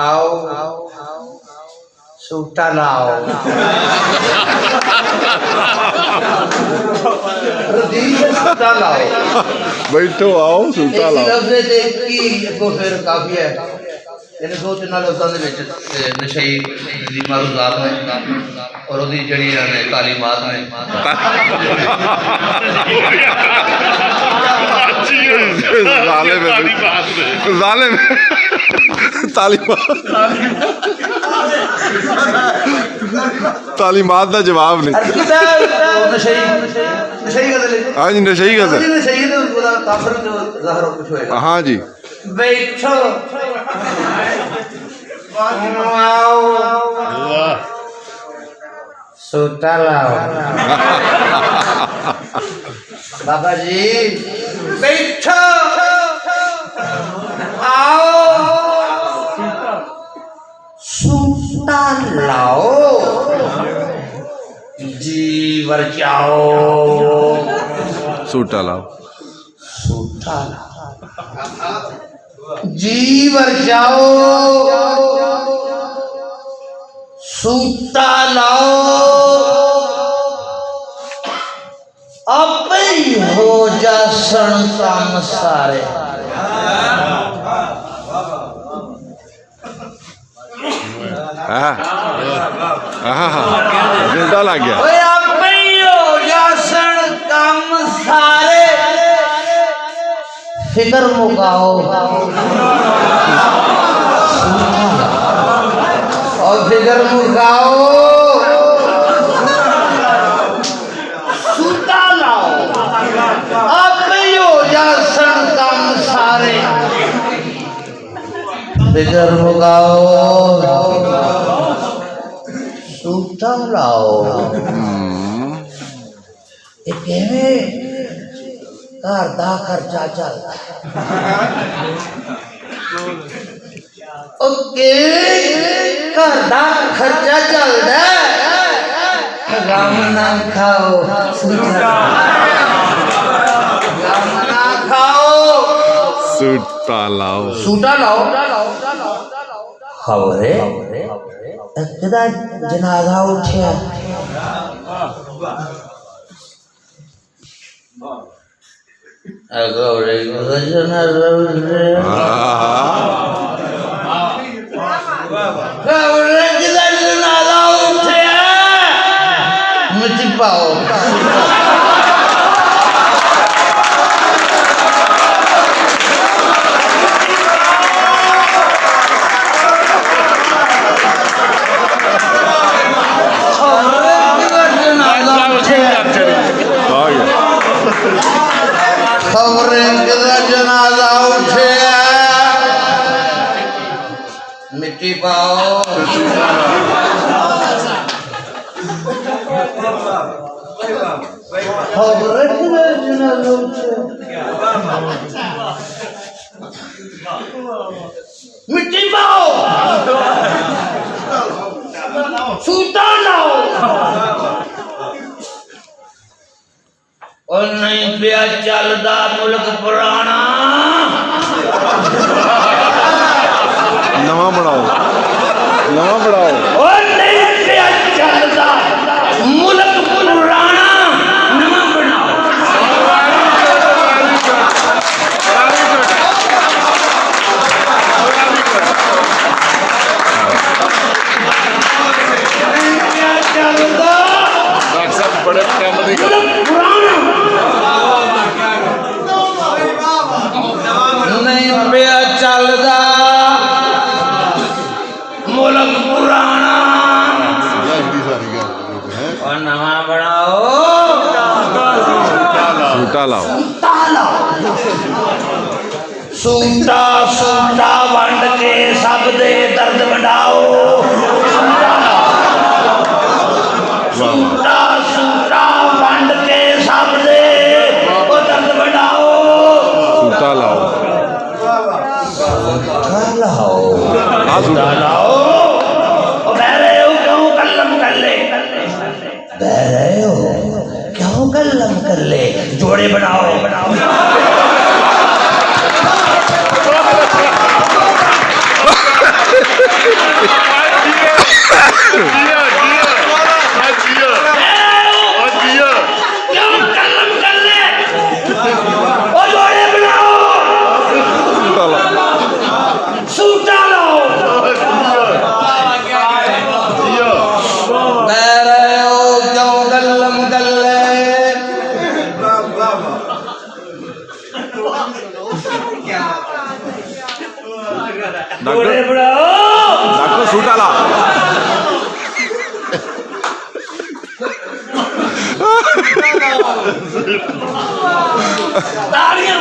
आओ सूटा लाओ सूटा लाओ बैठो आओ सूटा लाओ फिर काफी है ਇਹਨੇ ਦੋ ਤਿੰਨ ਲੋਕਾਂ ਦੇ ਵਿੱਚ ਨਸ਼ਈ ਦੀ ਮਾਰੂਜ਼ਾਤ ਨੇ ਔਰ ਉਹਦੀ ਜਿਹੜੀ ਨੇ ਤਾਲੀਮਾਤ ਨੇ ਜ਼ਾਲਿਮ तालीमात का जवाब नहीं। हाँ जी नशई गजल हाँ जी बैठो सूटा लाओ बाबा जी बैठो आओ सूटा लाओ जी वर जाओ सूटा लाओ सूटा लाओ जी वर जाओ सूटा लाओ आपे ही हो जा सन काम सारे झूठा लग गया आपे ही हो जा सन काम सारे फिकर मुकाओ और फिकर मुकाओ सूटा लाओ अब हो जा सन काम सारे फिकर मुकाओ सूटा लाओ घर का खर्चा चलता घर का खर्चा चलता गम ना खाओ गम ना खाओ सूटा लाओ सूटा लाओ खबरे जनाजा उठिया मिट्टी पाओ जनाजा उठे मिट्टी पाओ मिट्टी पाओ सूटा लाओ और नहीं पिया चलदा मुल्क पुराना नवा बनाओ और नहीं पिया चलदा मुल्क पुराना नवा बनाओ बड़े काम नहीं नहीं पिया चलदा मुल्क पुराना और नवा बनाओ सूटा लाओ सूटा सूटा वंड के सब दे दर्द वंडाओ सूटा सूटा वंड के सब दे दर्द वंडाओ सूटा लाओ सूटा लाओ बह रहे हो क्यों कल्लम कर ले बह रहे हो क्यों कल्लम कर ले जोड़े बनाओ जोड़े बढ़ाओ। डॉक्टर सूटा लाओ। तालियां